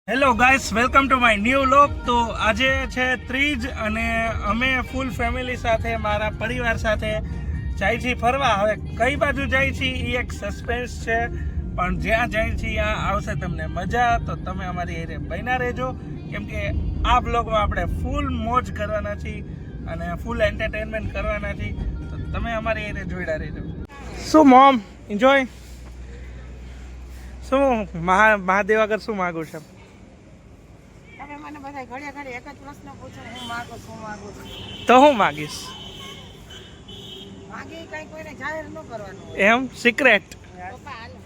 Hello guys, welcome to my new vlog. તો આજે છે ત્રીજ અને અમે ફૂલ ફેમિલી સાથે મારા પરિવાર સાથે જાય છીએ ફરવા. હવે કઈ બાજુ જાય છીએ એ એક સસ્પેન્સ છે, પણ જ્યાં જાય છીએ ત્યાં આવશે તમને મજા. તો તમે અમારી એરે બન્યા રહેજો, કેમ કે આ બ્લોગમાં આપણે ફૂલ મોજ કરવાના છીએ અને ફૂલ એન્ટરટેનમેન્ટ કરવાના છીએ. તો તમે અમારી એરે જોઈડા રહેજો. શું મોમ એન્જોય? શું મહાદેવ આગળ શું માગું છે? મને બધા ઘડિયા ઘડી એક જ પ્રશ્ન પૂછે, હું માંગુ છું તો હું માગીશ? માગી કઈ કોઈને જાહેર ન કરવાનું એમ સિક્રેટ. પપ્પા હાલો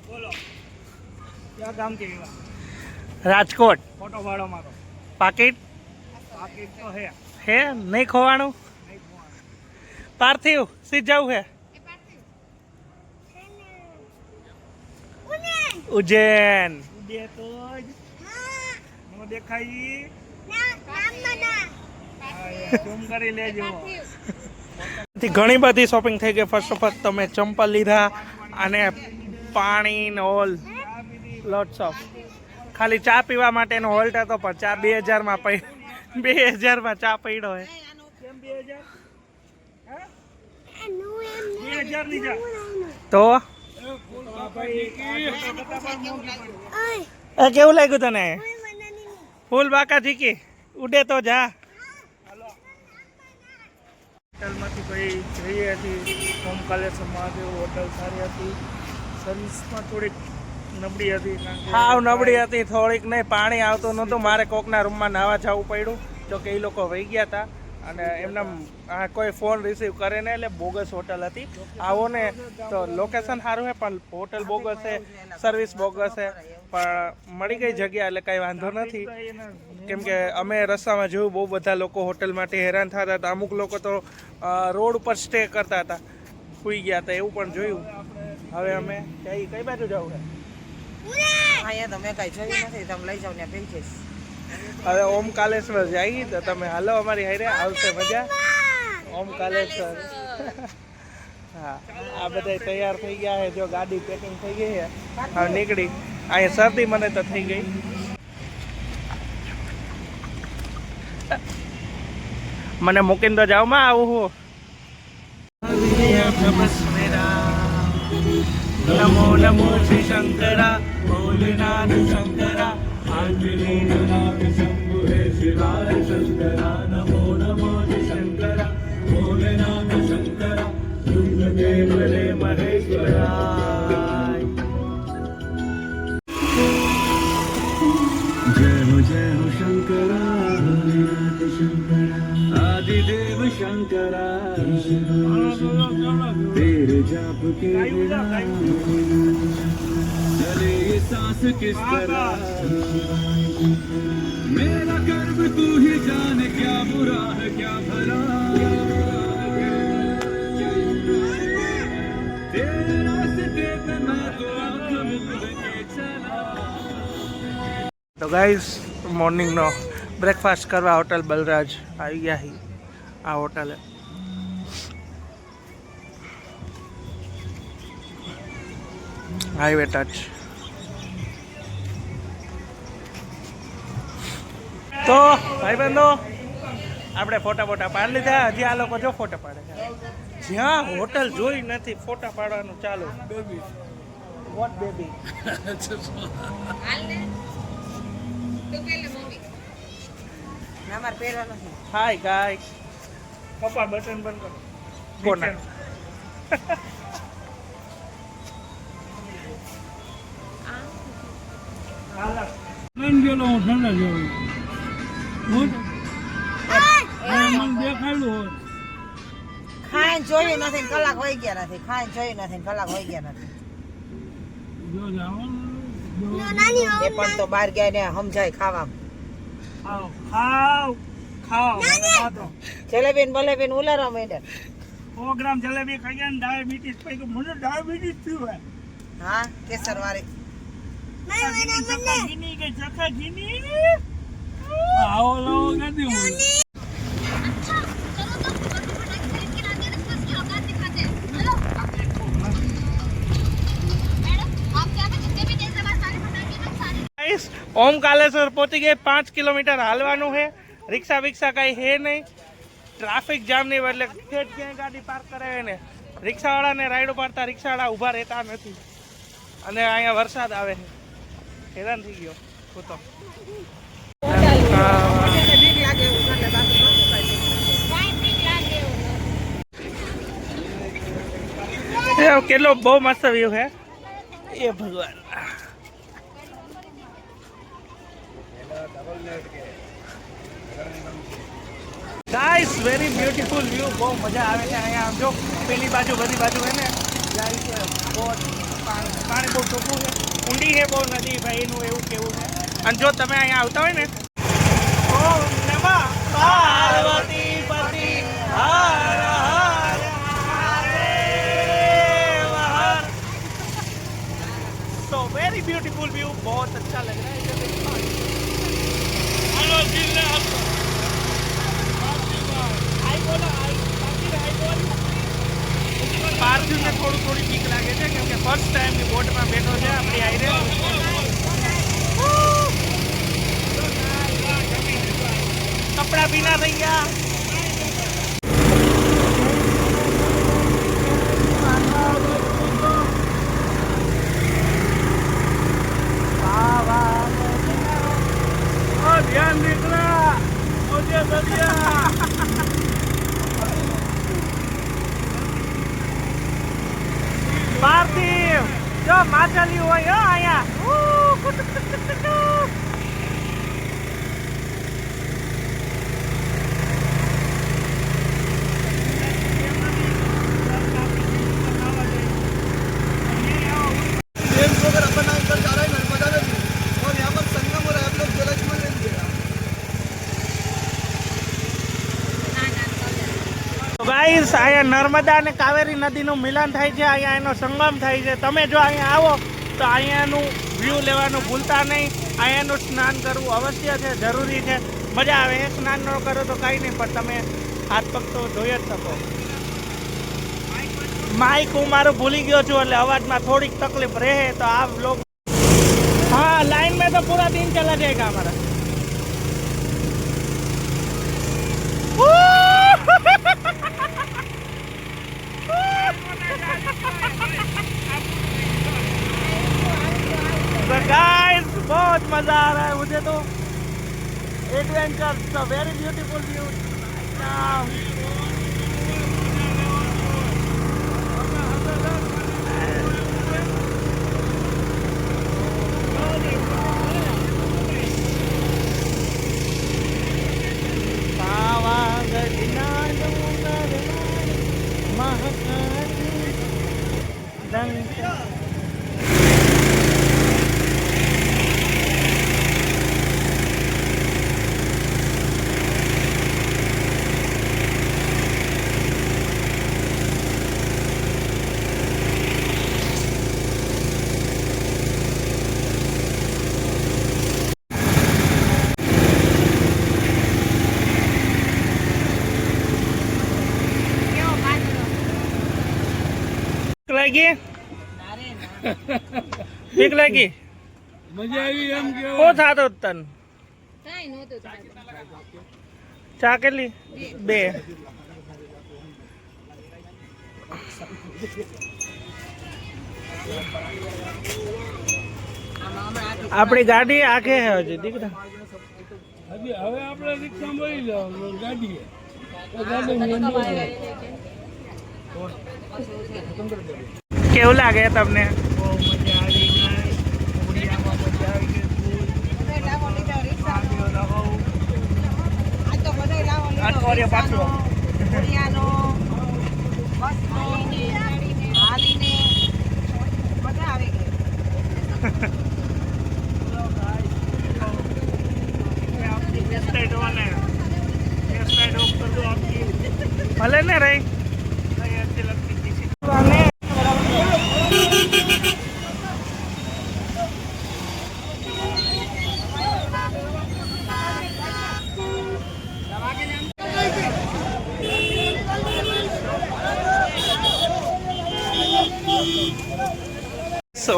બોલો, ક્યાં ગામ કે? રાજકોટ. ફોટો પાડો મારો. પાકીટ તો હે નહીં ખોવાનું. પાર્થિવ સીધ જવું હે ઉજ્જૈન. ઘણી બધી શોપિંગ થઈ ગઈ. ફર્સ્ટ ઓફ ઓલ તમે ચંપલ લીધા અને પાણી ને ઓલ લોટ્સ ઓફ. ખાલી ચા પીવા માટેનો હોલ્ટ હતો, પણ ચા 2000 માં ચા પડ્યો હોય. તો કેવું લાગ્યું તને? ફૂલ બાકા જીકી ઉડે તો જા. હોટલમાંથી ભાઈ જઈએ હતી ઓમકાલેશ્વર મહાદેવ. હોટલ સારી હતી, સર્વિસમાં થોડીક નબળી હતી. હાવ નબળી હતી થોડીક. નહીં, પાણી આવતું નહોતું. મારે કોકના રૂમમાં નાવા જવું પડ્યું, જો કે એ લોકો વહી ગયા હતા અને એમના કોઈ ફોન રિસીવ કરે ને, એટલે બોગસ હોટલ હતી. આવો ને તો લોકેશન સારું છે, પણ હોટલ બોગસ છે, સર્વિસ બોગસ છે. પણ મળી ગઈ જગ્યા એટલે કાંઈ વાંધો નથી, કેમ કે અમે રસ્તામાં જોયું બહુ બધા લોકો હોટલ માટે હેરાન થતા હતા. અમુક લોકો તો રોડ ઉપર સ્ટે કરતા હતા, સૂઈ ગયા હતા, એવું પણ જોયું. હવે અમે કઈ બાજુ જવું છે? અહીંયા તમે કઈ જોયું નથી, તમે લઈ જાવ ને પી જઈશ. હવે ઓમકાલેશ્વર જઈએ તો તમે હાલો અમારી હારે, આવશે મજા. ઓમકાલેશ્વર. હા, આ બધા તૈયાર થઈ ગયા છે. જો ગાડી પેકિંગ થઈ ગઈ છે, હવે નીકળી. અહીંયા શરદી મને તો થઈ ગઈ. મને મૂકીને તો જાવ માં આવું હું. નમો નમો શ્રી શંકરા ભોલેનાથ શંકરા શિવાય શંકરા. નમો નમો શ્રી શંકરા ભોલેનાથ શંકરા દેવલે મહેશ્વરાય. जय हो शंकरा भोलेनाथ शंकरा आदिदेव शंकरा तेरे जाप के बिना चले ये सांस किस तरह मेरा कर्म तू ही जाने क्या बुरा है क्या भला तेरे रास्ते पे मैं तो आंख मूंद के चला. તો ગાઈઝ, મોર્નિંગનો બ્રેકફાસ્ટ કરવા હોટલ બલરાજ આવી ગયા છીએ. આ હોટલે હાઈવે ટચ. તો ભાઈબંધો, આપણે ફોટા પાડી લીધા. હજી આ લોકો જો ફોટા પાડે છે. જ્યાં હોટલ જોઈ નથી ફોટા પાડવાનું ચાલુ. Baby what baby? Hi guys, પપ્પા બટન બંધ કરો. કોના ગયેલો હું ઠંડા જેવું દેખાયેલું હોય. ખાઈ જોયું નથી, કલાક હોઈ ગયા નથી. ખાઈ જોયું નથી, કલાક હોઈ ગયા નથી. એ પણ તો બહાર ગયા ને સમજાય ખાવા. જલેબી ને બલેબી ને ઉલારવા માંડ્યા. 100 ગ્રામ જલેબી ખાઈ ગયા ને ડાયાબિટીસ થઈ ગયું. મને ડાયાબિટીસ થયું હે. હા, કેસર વાળી. આવો લાવો કરી ઓમકાલેશ્વર પહોંચી ગઈ. 5 કિલોમીટર હાલવાનું છે. રિક્ષા વિક્ષા કાંઈ હે નહીં. ટ્રાફિક જામ નહીં એટલે ઠેઠ ક્યાંય ગાડી પાર્ક કરાવે ને રિક્ષાવાળાને રાઈડ પાડતા રિક્ષાવાળા ઊભા રહેતા નથી. અને અહીંયા વરસાદ આવે છે. હેરાન થઈ ગયો હું તો. કેટલો બહુ મસ્ત વ્યૂ છે એ ભગવાન. Guys very beautiful view. બહુ મજા આવે છે અહીંયા. જો પેલી બાજુ બધી બાજુ છે ને જાય છે બહુ પાણી બહુ ચોખ્ખું છે. ઊંડી છે બહુ નદી ભાઈનું એવું કેવું છે. અને જો તમે અહીંયા આવતા હોય ને ઓમ નમઃ પાર્વતી પતિ હર હર महादेव हर. So very beautiful view. बहुत अच्छा लग रहा है इधर देखो. हेलो जिले आई बोलो आई बोल. पार्थिव ने થોડી બીક લાગે છે કેમ કે ફર્સ્ટ ટાઈમ ની બોટમાં બેઠો છે આપણી આઈ રે. કપડા ભીના થઈ ગયા. ध्यान देखना मुझे दरिया. પાર્થિવ જો માછલી હોય હો અહીંયા. ગાઈસ અહીંયા નર્મદા અને કાવેરી નદીનું મિલન થાય છે. અહીંયા એનો સંગમ થાય છે. તમે જો અહીંયા આવો તો અહીંયાનું વ્યૂ લેવાનું ભૂલતા નહીં. અહીંયાનું સ્નાન કરવું અવશ્ય છે, જરૂરી છે. મજા આવે છે. સ્નાન ન કરો તો કાંઈ નહીં પણ તમે હાથ પગ તો ધોઈ જ શકો. માઇક હું મારું ભૂલી ગયો છું એટલે અવાજમાં થોડીક તકલીફ રહે તો આ વ્લોગ. हाँ लाइन में तो पूरा दिन चला जाएगा हमारा. तो गाइस बहुत मजा आ रहा है मुझे तो. Adventure the very beautiful view. લાગી બીક લાગી મજા આવી એમ કે શું થાતો તન કાઈ નહોતું ચા કેટલી 2 આપણી ગાડી આખે હે હજી દીકરા. હજી હવે આપણે રિક્ષા મળી જાવ ગાડીએ કેવું લાગે તમને? भले नहीं रही अच्छी लगती किसी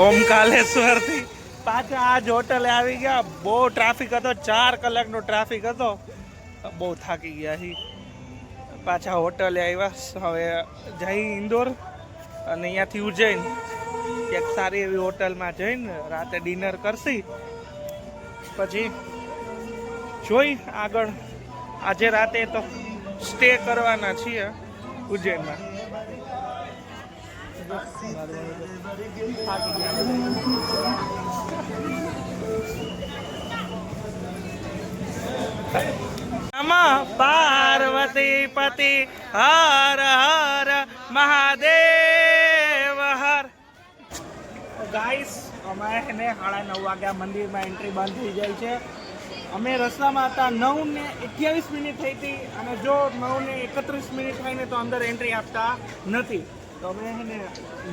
ओमकालेश्वर थी પાછા આજ હોટલે આવી ગયા. બહુ ટ્રાફિક હતો, 4 કલાકનો ટ્રાફિક હતો. બહુ થાકી ગયા છીએ. પાછા હોટલે આવ્યા. હવે જઈ ઇન્દોર અને અહીંયાથી ઉજ્જૈન એક સારી એવી હોટલમાં જઈને રાતે ડિનર કરશી. પછી જોઈ આગળ. આજે રાતે તો સ્ટે કરવાના છીએ ઉજ્જૈનમાં. પાર્વતી પતિ હર હર મહાદેવ હર. ગાઈસ અમે એને 9:30 વાગ્યા મંદિરમાં એન્ટ્રી બંધ થઈ જાય છે. અમે રસ્તામાં હતા, 9:28 થઈ હતી અને જો 9:31 થાય ને તો અંદર એન્ટ્રી આપતા નથી. તો અમે એને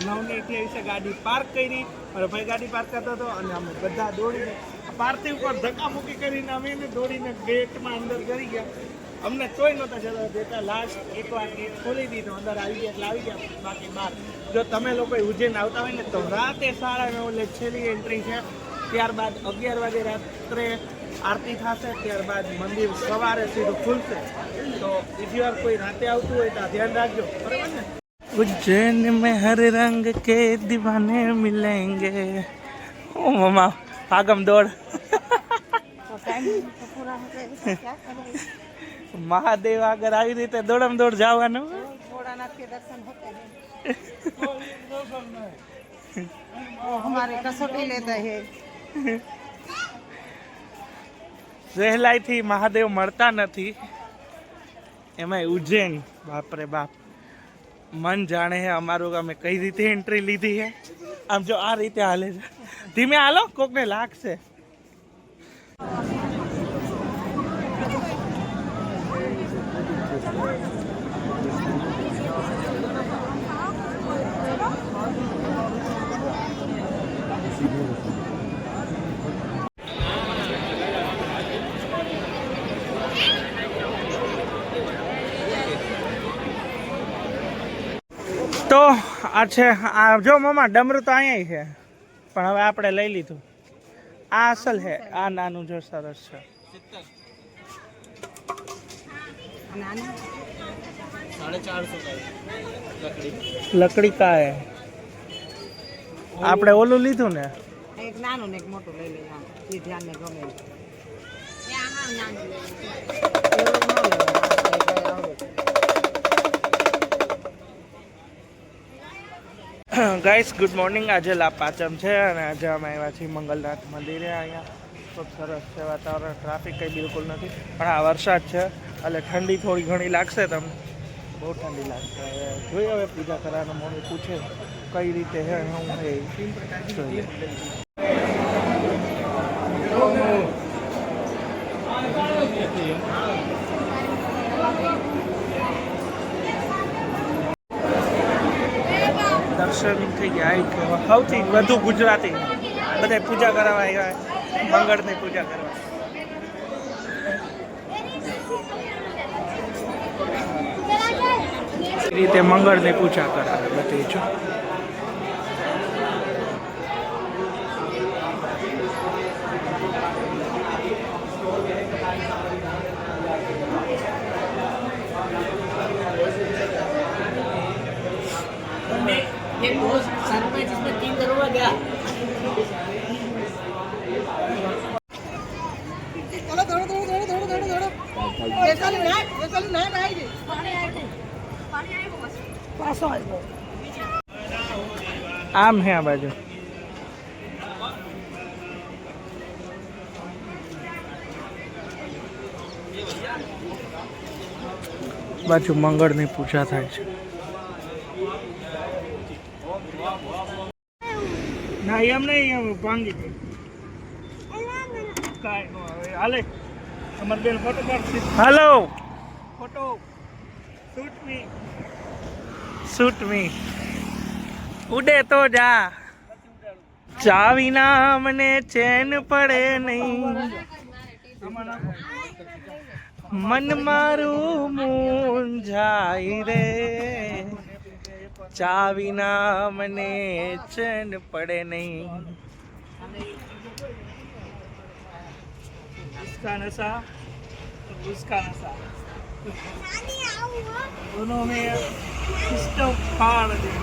9:28 ગાડી પાર્ક કરી. મારો ભાઈ ગાડી પાર્ક કરતો હતો અને અમે બધા દોડીને પાર્થિવ ઉપર ધક્કા મૂકી કરીને અમે એને દોડીને ગેટમાં અંદર કરી ગયા. અમને તોય નહોતા જતા દેતા. લાસ્ટ એકવાર ગેટ ખોલી દીધો, અંદર આવી ગયા એટલે આવી ગયા. બાકી બહાર જો તમે લોકો ઉજ્જૈન આવતા હોય ને તો રાતે 9:30 છેલ્લી એન્ટ્રી છે. ત્યારબાદ 11 વાગે રાત્રે આરતી થશે. ત્યારબાદ મંદિર સવારે સીધું ખુલશે. તો બીજી વાર કોઈ રાતે આવતું હોય તો ધ્યાન રાખજો, બરાબર ને. उज्जैन में हर रंग के दीवाने मिलेंगे. ओ मामा भागम दौड़. મહાદેવ આગળ આવી રીતે દોડમ દોડ જવાનું. સહેલાઈથી મહાદેવ મળતા નથી, એમાં ઉજ્જૈન બાપરે બાપ. મન જાણે હે અમારું અમે કઈ રીતે એન્ટ્રી લીધી છે. આમ જો આ રીતે હાલે છે. ધીમે હાલો, કોકને લાગશે. તો આ છે, આ જો મામા ડમરું તો અહીંયા છે પણ હવે આપણે લઈ લીધું. આ અસલ છે, આ નાનું જો સરસ છે. લકડી કા હે? આપણે ઓલું લીધું ને, એક નાનું ને એક મોટું લઈ લઈએ. એ ધ્યાન ને ગમે ગાઈસ ગુડ મોર્નિંગ. આજે લાભ પાંચમ છે અને આજે અમે આવ્યા છીએ મંગલનાથ મંદિરે. અહીંયા ખૂબ સરસ છે વાતાવરણ, ટ્રાફિક કંઈ બિલકુલ નથી. પણ આ વરસાદ છે એટલે ઠંડી થોડી ઘણી લાગશે તમને, બહુ ઠંડી લાગશે. હવે જોઈએ, હવે પૂજા કરવાનું મમ્મી પૂછે કઈ રીતે છે હું એ જોઈએ. દર્શન થઈ ગયા. સૌથી વધુ ગુજરાતી બધા પૂજા કરવા આવ્યા, મંગળની પૂજા કરવા. એ રીતે મંગળની પૂજા કરાવે બધી. જો આમ હે આ બાજુ. બાજુ મંગળની પૂજા થાય છે. ના એમ નહીં, એમ ભાંગી ગઈ કાંઈ નો હવે હાલે. અમારી બેન ફોટો પાડશે. હાલો ફોટો શૂટ મી ઉડે તો જા. ચા વિના મને ચેન પડે નહીં, મન મારું મૂંઝાય રે. ચા વિના મને ચેન પડે નહીં. इसका नशा उसका नशा दोनों में सिस्टम फाड़ दे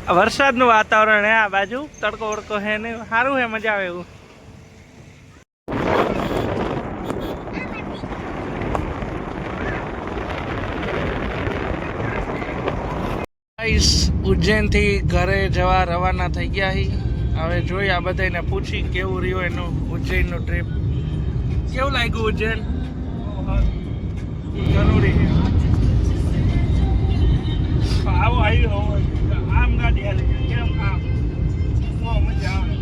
વરસાદનું વાતાવરણ હે આ બાજુ તડકો વડકો હે ને સારું હે મજા આવે એવું ઉજ્જૈન થી ઘરે જવા રવાના થઈ ગયા હી હવે જોઈ આ બધાને પૂછી કેવું રહ્યું એનું ઉજ્જૈનનું ટ્રીપ કેવું લાગ્યું ઉજ્જૈન જરૂરી છે આવો આવ્યો આમ ગાડી હાલી કેમ આમ બહુ મજા આવે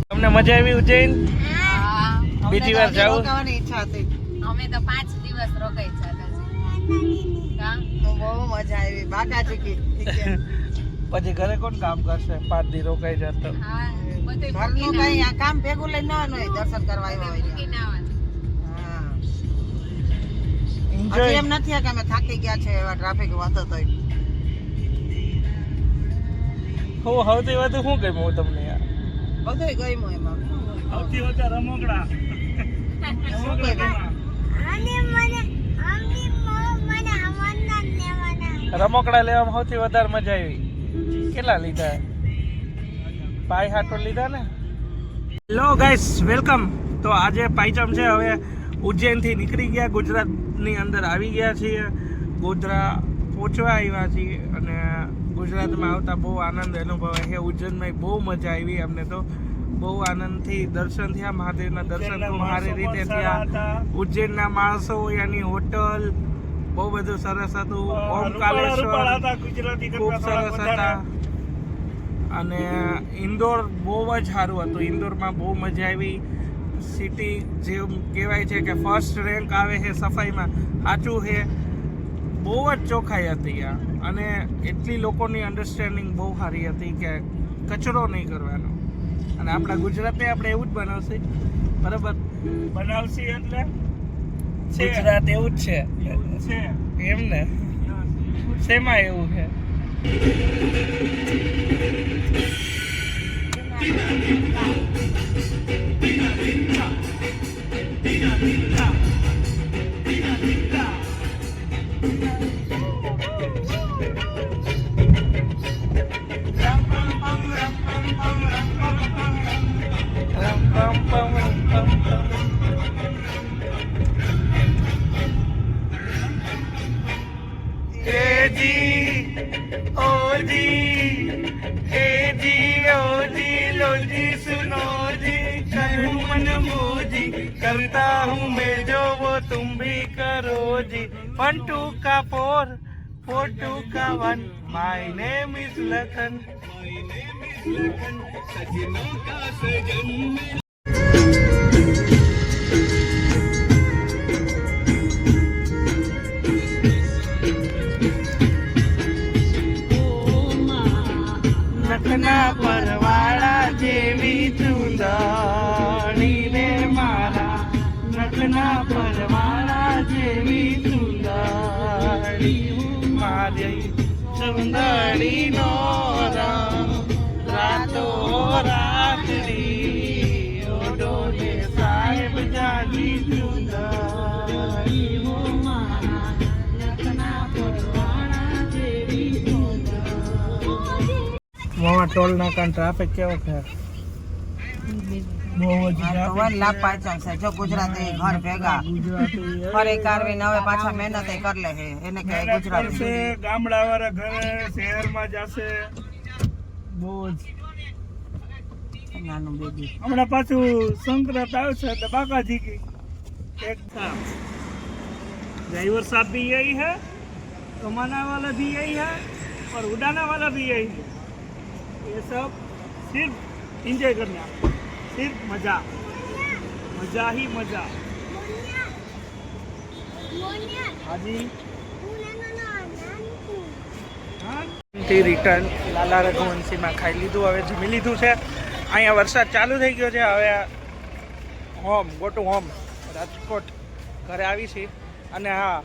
તમને મજા આવી ઉજ્જૈન બીજી વાર જાવ રોકાવાની ઈચ્છા હતી અમે તો 5 દિવસ રોકાઈ જતા બહુ મજા આવી બાકાજી કી પછી ઘરે કોણ કામ કરશે 5 દી રોકાઈ જતો હા બધું ઘરનું કઈ આ કામ ભેગું લઈને ન હોય દર્શન કરવા આવ્યા હોય મૂકીને આવવાનું. હા એન્જોય હજી એમ નથી કે અમે થાકી ગયા છે એવા ટ્રાફિક વાતો તો હું સૌથી વધુ શું ગમ્યું તમને યાર બધું ગયું એમાં સૌથી વધારે રમકડા રમકડા લેવામાં સૌથી વધારે મજા આવી કેટલા લીધા પાય હાટો લીધા ને હેલો ગાઈસ વેલકમ તો આજે પાંચમ છે હવે ઉજ્જૈનથી નીકળી ગયા ગુજરાતની અંદર આવી ગયા છીએ ગોધરા પહોંચવા આવ્યા છીએ અને ગુજરાતમાં આવતા બહુ આનંદ અનુભવાય છે ઉજ્જૈનમાં બહુ મજા આવી અમને તો બહુ આનંદથી દર્શન થયા મહાદેવના દર્શન તો સારી રીતે થયા ઉજ્જૈનના માણસો એની હોટલ બહુ બધું સરસ હતું ઓમકાલેશ્વર ખૂબ સરસ હતા અને ઇન્દોર બહુ જ સારું હતું ઇન્દોરમાં બહુ મજા આવી સિટી જેમ કહેવાય છે કે ફર્સ્ટ રેન્ક આવે છે સફાઈમાં સાચું છે બહુ જ ચોખ્ખાઈ હતી આ અને એટલી લોકોની અન્ડરસ્ટેન્ડિંગ બહુ સારી હતી કે કચરો નહીં કરવાનો અને આપણા ગુજરાતને આપણે એવું જ બનાવશે બરાબર બનાવશે એટલે ગુજરાત એવું જ છે એમ ને શેમાં એવું છે करता हूँ मैं जो वो तुम भी करो जी 1 2 का 4 4 2 का 1 माय नेम इज लखन सजनों का सजन નખના પરવાળા જેવી ચૂંદડી રે મારા નખના પરવાળા જેવી ચૂંદડી મારી ચૂંદડી નો રંગ રાતો રાતડી ઓડોલે સાહેબ જાગી ચૂંદડી મારા નખના પરવાળા જેવી મોવા ટોલ નાકા ટ્રાફિક કેવો છે બહુ જ ભગવાન લાભ પાછા છે જો ગુજરાતી ઘર ભેગા ફરી કારવીને હવે પાછા મહેનત કરી લે છે એને કહે ગુજરાતી છે ગામડા વાળા ઘરે શહેરમાં જશે બહુ જ નાનું બેબી હમણાં પાછું સંક્રાંત આવશે એટલે બાકાજી કી एक साथ ड्राइवर साहब भी यही है कमाना वाला भी यही है और उड़ाना वाला भी यही है ये सब सिर्फ एंजॉय करना सिर्फ मजा मजा ही मजा हाजी થી રિટર્ન લાલા રઘુવંશીમાં ખાઈ લીધું હવે જમી લીધું છે અહીંયા વરસાદ ચાલુ થઈ ગયો છે હવે home go to home Rajkot ઘરે આવી છીએ અને હા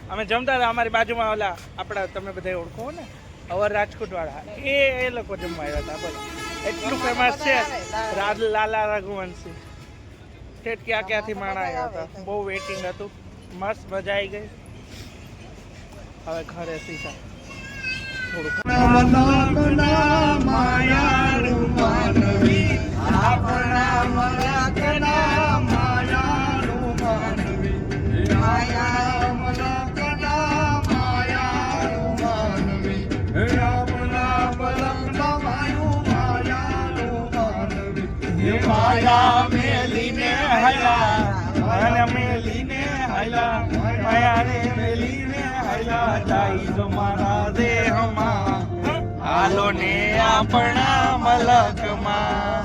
અમે જમતા હતા અમારી બાજુમાં ઓલા આપણા તમે બધા ઓળખો ને અવર રાજકોટવાળા એ લોકો જમવા આવ્યા હતા બોલો એટલું ફેમસ છે લાલા રઘુવંશી. ઠેઠ ક્યાંથી માણા આવ્યા હતા. બહુ વેઇટિંગ હતું. મસ્ત મજા આવી ગઈ. હવે ઘરે સીધા માયા મેલીને હલા મેલીને હલા માયા રે મેલીને હલા જાય જો મારા દેહમાં હાલો ને આપણા મલકમાં.